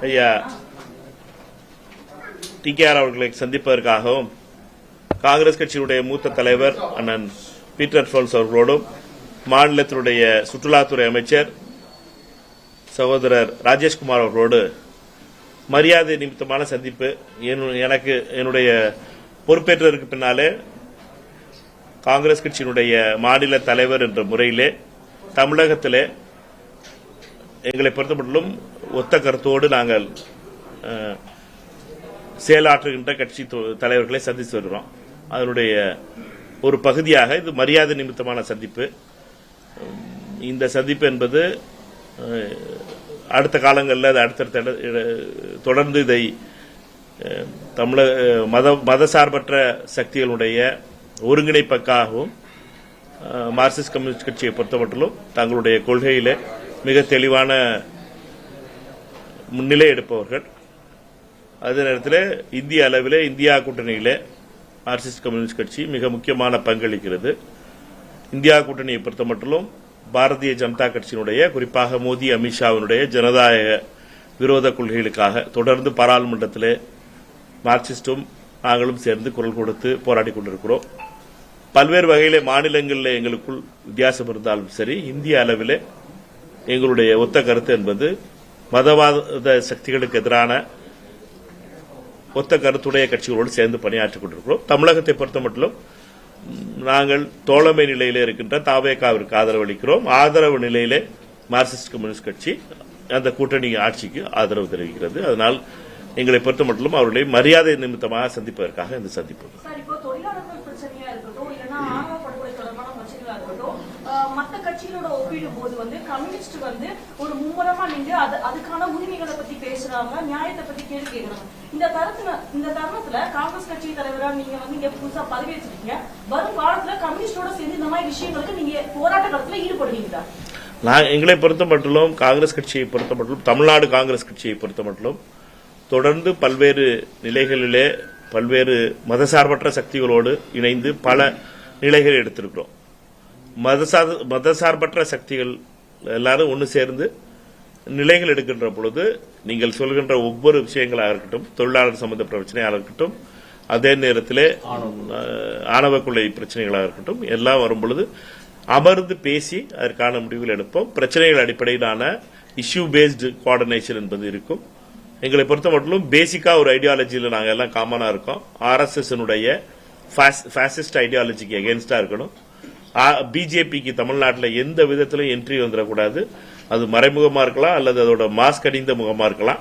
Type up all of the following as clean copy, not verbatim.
ஐயா டிகேஆர் அவர்களை சந்திப்பதற்காகவும் காங்கிரஸ் கட்சியினுடைய மூத்த தலைவர் அண்ணன் பீட்டர் ஃபோல்ஸ் அவர்களோடும் மாநிலத்தினுடைய சுற்றுலாத்துறை அமைச்சர் சகோதரர் ராஜேஷ்குமார் அவர்களோடு மரியாதை நிமித்தமான சந்திப்பு. எனக்கு என்னுடைய பொறுப்பேற்றதற்கு பின்னாலே காங்கிரஸ் கட்சியினுடைய மாநில தலைவர் என்ற முறையிலே தமிழகத்திலே எங்களை பொறுத்தமட்டிலும் ஒத்த கருத்தோடு நாங்கள் செயலாற்றுகின்ற கட்சி தலைவர்களை சந்தித்து வருகிறோம். அதனுடைய ஒரு பகுதியாக இது மரியாதை நிமித்தமான சந்திப்பு. இந்த சந்திப்பு என்பது அடுத்த காலங்களில் அடுத்தடுத்த தொடர்ந்து இதை மதசார்பற்ற சக்திகளுடைய ஒருங்கிணைப்புக்காகவும் மார்க்சிஸ்ட் கம்யூனிஸ்ட் கட்சியை பொறுத்தமட்டிலும் தங்களுடைய கொள்கையிலே மிக தெளிவான முன்னிலை எடுப்பவர்கள். அதே நேரத்தில் இந்திய அளவிலே இந்தியா கூட்டணியிலே மார்க்சிஸ்ட் கம்யூனிஸ்ட் கட்சி மிக முக்கியமான பங்களிக்கிறது. இந்தியா கூட்டணியை பொறுத்தமட்டிலும் பாரதிய ஜனதா கட்சியினுடைய குறிப்பாக மோடி அமித்ஷாவினுடைய ஜனநாயக விரோத கொள்கைகளுக்காக தொடர்ந்து பாராளுமன்றத்திலே மார்க்சிஸ்டும் நாங்களும் சேர்ந்து குரல் கொடுத்து போராடி கொண்டிருக்கிறோம். பல்வேறு வகையிலே மாநிலங்களில் எங்களுக்குள் வித்தியாசம் இருந்தாலும் சரி, இந்திய அளவிலே எங்களுடைய ஒத்த கருத்து என்பது மதவாத சக்திகளுக்கு எதிரான ஒத்த கருத்துடைய கட்சிகளோடு சேர்ந்து பணியாற்றிக் கொண்டிருக்கிறோம். தமிழகத்தை பொறுத்தமட்டிலும் நாங்கள் தோழமை நிலையிலே இருக்கின்ற தாவேகாவிற்கு ஆதரவு அளிக்கிறோம். ஆதரவு நிலையிலே மார்க்சிஸ்ட் கம்யூனிஸ்ட் கட்சி அந்த கூட்டணி ஆட்சிக்கு ஆதரவு தெரிவிக்கிறது. அதனால் எங்களை பொறுத்தமட்டிலும் அவர்களை மரியாதை நிமித்தமாக சந்திப்பதற்காக இந்த சந்திப்பு. மற்ற கட்சிகளோட ஒப்பிடும் போது கம்யூனிஸ்ட் ஒரு மும்முரமா நின்று அதுக்கான உரிமைகளை பத்தி பேசுறாங்க, நியாயத்தை பத்தி கேள்வி கேட்கறாங்க. இந்த தருணத்துல காங்கிரஸ் கட்சி தலைவரா நீங்க இங்க புதுசா பதவி வச்சிருக்கீங்க. வரும் காலத்துல கம்யூனிஸ்டோட சேர்ந்து இந்த மாதிரி விஷயங்களுக்கு நீங்க போராட்ட காலத்துல ஈடுபடுவீங்களா? எங்களை பொறுத்த மட்டும் காங்கிரஸ் கட்சியை பொறுத்த மட்டும் தமிழ்நாடு காங்கிரஸ் கட்சியை பொறுத்த மட்டும் தொடர்ந்து பல்வேறு நிலைகளிலே பல்வேறு மதசார்பற்ற சக்திகளோடு இணைந்து பல நிலைகளை எடுத்திருக்கிறோம். மதசார்பற்ற சக்திகள் எல்லாரும் ஒன்று சேர்ந்து நிலைகள் எடுக்கின்ற பொழுது நீங்கள் சொல்கின்ற ஒவ்வொரு விஷயங்களாக இருக்கட்டும், தொழிலாளர் சம்பந்தப்பட்ட பிரச்சனையாக இருக்கட்டும், அதே நேரத்தில் ஆணவ கொள்ளை பிரச்சனைகளாக இருக்கட்டும், எல்லாம் வரும் பொழுது அமர்ந்து பேசி அதற்கான முடிவுகள் எடுப்போம். பிரச்சனைகள் அடிப்படையிலான இஷ்யூ பேஸ்டு கோஆர்டினேஷன் என்பது இருக்கும். எங்களை பொறுத்த மட்டும் பேசிக்கா ஒரு ஐடியாலஜியில் நாங்கள் எல்லாம் காமனா இருக்கோம். ஆர்எஸ்எஸ் பாசிஸ்ட் ஐடியாலஜிக்கு எகென்ஸ்டா இருக்கணும். பிஜேபிக்கு தமிழ்நாட்டில் எந்த விதத்திலும் என்ட்ரி வந்துடக்கூடாது. அது மறைமுகமா இருக்கலாம் அல்லது அதோட மாஸ்க் அணிந்த முகமா இருக்கலாம்.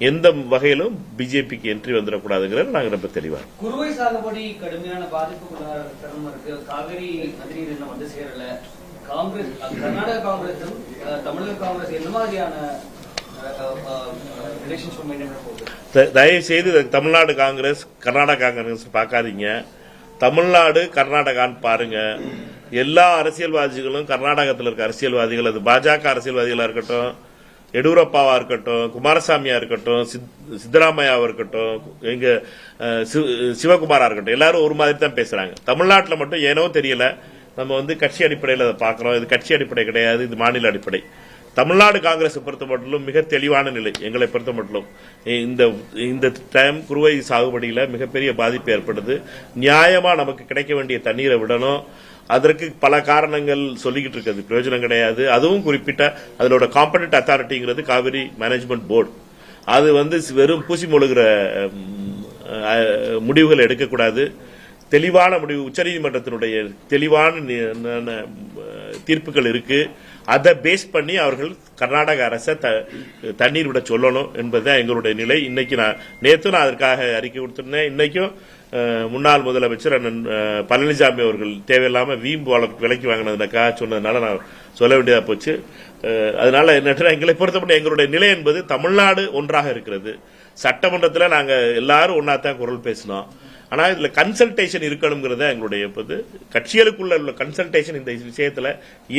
எந்த வகையிலும் பிஜேபிக்கு என்ட்ரி வந்துடக்கூடாதுங்கிறது நாங்கள் ரொம்ப தெளிவா. குறுவை சாகுபடி கடுமையான பாதிப்பு காவிரி நதிநீர் சேரல. காங்கிரஸ் கர்நாடக காங்கிரசும் தமிழக காங்கிரஸ் என்ன மாதிரியான தயவு செய்து தமிழ்நாடு காங்கிரஸ் கர்நாடக காங்கிரஸ் பார்க்காதீங்க. தமிழ்நாடு கர்நாடகான்னு பாருங்க. எல்லா அரசியல்வாதிகளும் கர்நாடகத்தில் இருக்க அரசியல்வாதிகள், அது பாஜக அரசியல்வாதிகளா இருக்கட்டும், எடியூரப்பாவா இருக்கட்டும், குமாரசாமியா இருக்கட்டும், சித்தராமையாவா இருக்கட்டும், எங்க சிவகுமாரா இருக்கட்டும், எல்லாரும் ஒரு மாதிரி தான் பேசுறாங்க. தமிழ்நாட்டில் மட்டும் ஏனோ தெரியல நம்ம கட்சி அடிப்படையில் அதை பார்க்கிறோம். இது கட்சி அடிப்படை கிடையாது, இது மாநில அடிப்படை. தமிழ்நாடு காங்கிரஸ் பொறுத்த மட்டும் மிக தெளிவான நிலை. எங்களை பொறுத்த மட்டும் இந்த டைம் குறுவை சாகுபடியில மிகப்பெரிய பாதிப்பு ஏற்படுது. நியாயமா நமக்கு கிடைக்க வேண்டிய தண்ணீரை விடணும். அதற்கு பல காரணங்கள் சொல்லிக்கிட்டு இருக்கிறது பிரயோஜனம் கிடையாது. அதுவும் குறிப்பிட்ட அதோட காம்படென்ட் அத்தாரிட்டிங்கிறது காவிரி மேனேஜ்மெண்ட் போர்டு. அது வெறும் பூசி மொழுகிற முடிவுகள் எடுக்கக்கூடாது. தெளிவான முடிவு உச்சநீதிமன்றத்தினுடைய தெளிவான தீர்ப்புகள் இருக்கு. அதை பேஸ் பண்ணி அவர்கள் கர்நாடக அரசை தண்ணீர் விட சொல்லணும் என்பதுதான் எங்களுடைய நிலை. இன்னைக்கு நேற்று நான் அதற்காக அறிக்கை கொடுத்திருந்தேன். இன்னைக்கும் முன்னாள் முதலமைச்சர் அண்ணன் பழனிசாமி அவர்கள் தேவையில்லாம வீம்பு விலைக்கு வாங்கினதுக்காக சொன்னதுனால நான் சொல்ல வேண்டியதா போச்சு. அதனால எங்களை பொறுத்தப்பட்ட எங்களுடைய நிலை என்பது தமிழ்நாடு ஒன்றாக இருக்கிறது. சட்டமன்றத்தில் நாங்க எல்லாரும் ஒன்னாத்தான் குரல் பேசினோம். ஆனா இதுல கன்சல்டேஷன் இருக்கணுங்கிறத எங்களுடைய கட்சிகளுக்குள்ள உள்ள கன்சல்டேஷன் இந்த விஷயத்துல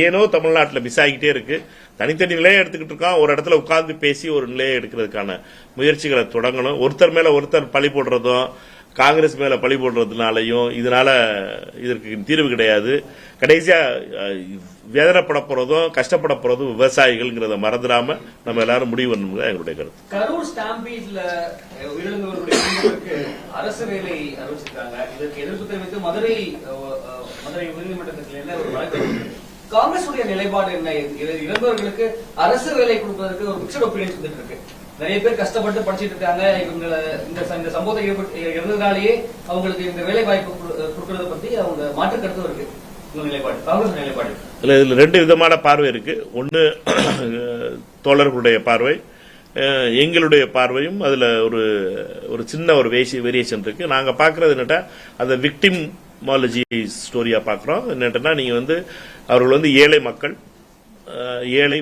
ஏனோ தமிழ்நாட்டில் மிஸ் ஆகிட்டே இருக்கு. தனித்தனி நிலையை எடுத்துக்கிட்டு இருக்கோம். ஒரு இடத்துல உட்கார்ந்து பேசி ஒரு நிலையை எடுக்கிறதுக்கான முயற்சிகளை தொடங்கணும். ஒருத்தர் மேல ஒருத்தர் பழி போடுறதும் காங்கிரஸ் மேல பழி போடுறதுனாலையும் இதற்கு தீர்வு கிடையாது. கடைசியா வேதனைப்பட போறதும் கஷ்டப்பட போறதும் விவசாயிகள்ங்கிறத மறந்துடாம நம்ம எல்லாரும் முடிவு பண்ணணும் எங்களுடைய கருத்து. கரூர் ஸ்டாம்பீட்ல உயிரிழந்தவர்களுடைய குடும்பங்களுக்கு அரசு வேலை அறிவிச்சிருக்காங்க. இதற்கு எதிர்ப்பு தெரிவித்து மதுரை உயர்நீதிமன்றத்தில் ஒரு வழக்கு. காங்கிரஸ் உடைய நிலைப்பாடு என்ன? இறந்தவர்களுக்கு அரசு வேலை கொடுப்பதற்கு ஒரு மிக்சட் ஒப்பீனியன் வந்துட்டு இருக்கு. நிறைய பேர் கஷ்டப்பட்டு படிச்சிட்டு இருக்காங்க. இவங்க இந்த சம்பவத்தை இறந்ததாலேயே அவங்களுக்கு இந்த வேலை வாய்ப்பு கொடுக்கறத பத்தி அவங்க மாற்று கருத்து இருக்கு. நிலைப்பாடு காங்கிரஸ் நிலைப்பாடு இதுல ரெண்டு விதமான பார்வை இருக்கு. ஒன்னு தோழர்களுடைய பார்வை, எங்களுடைய பார்வையும் அதுல ஒரு சின்ன ஒரு வேரியேஷன் இருக்கு. நாங்க பாக்குறது என்னட்டா அந்த விக்டிமாலஜி ஸ்டோரியா பாக்குறோம். என்னட்டா நீங்க அவர்கள் ஏழை மக்கள், ஏழை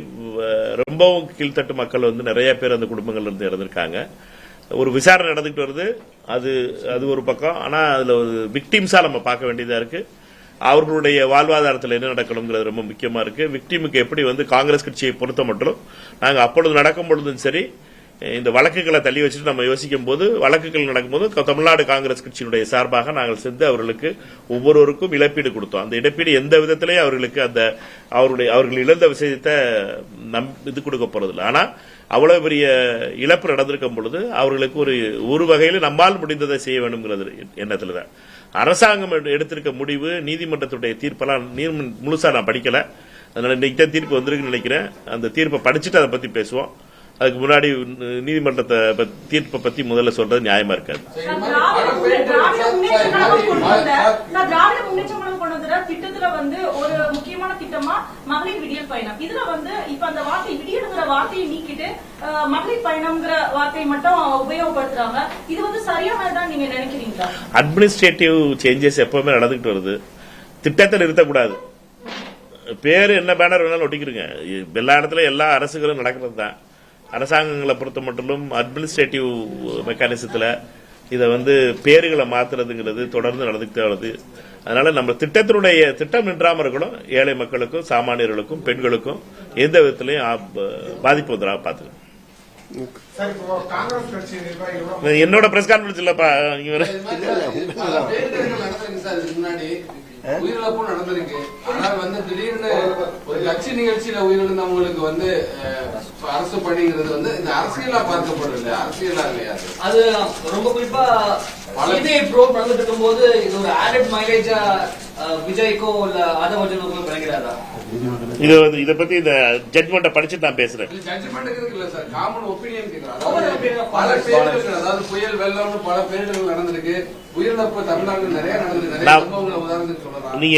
ரொம்பவும் கீழ்த்தட்டு மக்கள் நிறைய பேர் அந்த குடும்பங்கள்ல இருந்து இறந்திருக்காங்க. ஒரு விசாரணை நடந்துகிட்டு வருது. அது ஒரு பக்கம். ஆனா அதுல ஒரு விக்டிம்ஸா நம்ம பார்க்க வேண்டியதா இருக்கு. அவர்களுடைய வாழ்வாதாரத்தில் என்ன நடக்கணுங்கிறது ரொம்ப முக்கியமா இருக்கு. விக்டிமுக்கு எப்படி காங்கிரஸ் கட்சியை பொறுத்த மட்டும் நாங்க அப்பொழுது நடக்கும் பொழுதும் சரி, இந்த வழக்குகளை தள்ளி வச்சுட்டு நம்ம யோசிக்கும் போது, வழக்குகள் நடக்கும்போது தமிழ்நாடு காங்கிரஸ் கட்சியினுடைய சார்பாக நாங்கள் சென்று அவர்களுக்கு ஒவ்வொருவருக்கும் இழப்பீடு கொடுத்தோம். அந்த இழப்பீடு எந்த விதத்திலேயே அவர்களுக்கு அவர்கள் இழந்த விஷயத்தை இது கொடுக்க போறதில்லை. ஆனா அவ்வளவு பெரிய இழப்பு நடந்திருக்கும் பொழுது அவர்களுக்கு ஒரு வகையில் நம்மால் முடிந்ததை செய்ய வேண்டும்ங்கிறது எண்ணத்துலதான். அரசாங்கம் எடுத்திருக்க முடிவு, நீதிமன்றத்துடைய தீர்ப்பெல்லாம் முழுசா நான் படிக்கல. அதனால இன்னைக்கு தீர்ப்பு வந்திருக்குன்னு நினைக்கிறேன். அந்த தீர்ப்பை படிச்சுட்டு அதை பத்தி பேசுவோம். அதுக்கு முன்னாடி நீதிமன்றத்தை தீர்ப்பை பத்தி முதல்ல சொல்றது நியாயமா இருக்காது. திட்டத்துல ஒரு முக்கியமான திட்டமா மகளிர் விடியல் பயணம். இதுல இப்ப அந்த வார்த்தை விடியல்ங்கிற வார்த்தையை நீக்கிட்டு மகளிர் பயணம்ங்கிற வார்த்தையை மட்டும் உபயோகப்படுத்துறாங்க. இது சரியானதான் நீங்க நினைக்கிறீங்களா? அட்மினிஸ்ட்ரேட்டிவ் சேஞ்சஸ் எப்பவுமே நடந்துகிட்டு வருது. திட்டத்தை நிறுத்தக்கூடாது. பேரு என்ன பேனர் வேணாலும் ஒட்டிக்கிறீங்க. எல்லா இடத்துல எல்லா அரசுகளும் நடக்கிறது தான். அரசாங்கங்களை பொறுத்த மட்டும் அட்மினிஸ்ட்ரேட்டிவ் மெக்கானிசத்துல இதை பேர்களை மாத்துறதுங்கிறது தொடர்ந்து நடந்துகிட்டே வருது. அதனால நம்ம திட்டம் நின்றாம இருக்கணும். ஏழை மக்களுக்கும், சாமானியர்களுக்கும், பெண்களுக்கும் எந்த விதத்திலையும் பாதிப்பு வந்துடா பாத்துக்கணும். என்னோட பிரஸ் கான்பரன்ஸ் இல்லப்பா. உயிரிழப்பும் நடந்திருக்கு. ஆனால் திடீர்னு ஒரு கட்சி நிகழ்ச்சியில உயிரிழந்தவங்களுக்கு அரசு பணிங்கிறது இந்த அரசியலா பார்க்கப்படுது. அரசியலா இல்லையா? அது ரொம்ப குறிப்பா ப்ரோப் நடந்துட்டு இருக்கும் போது இது ஒரு ஆடட் மைலேஜா விஜய்க்கோ இல்ல ஆதவர்ஜனுக்கோ கிடைக்கிறாரா? இத பத்தி இந்த ஜட்மெண்ட்டை படிச்சுட்டு நான் பேசுறேன். ஜட்மெண்ட்டுக்கு இல்ல சார், காமன் ஒப்பீனியன் கேட்கிறேன். பல பேர்கள், அதாவது புயல் வெள்ளம்னு பல பேர்கள் நடந்திருக்கு. உயிரிழப்பு தமிழ்நாட்டில் நிறைய நடந்திருக்கு. நிறைய சம்பவங்களை உதாரணத்துக்கு சொல்லலாம். நீங்க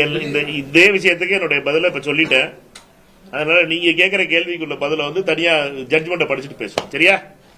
இதே விஷயத்துக்கு என்னுடைய பதில இப்ப சொல்லிட்டேன். அதனால நீங்க கேட்கிற கேள்விக்குள்ள பதில தனியா ஜட்மெண்ட்டை படிச்சுட்டு பேசுவோம். சரியா?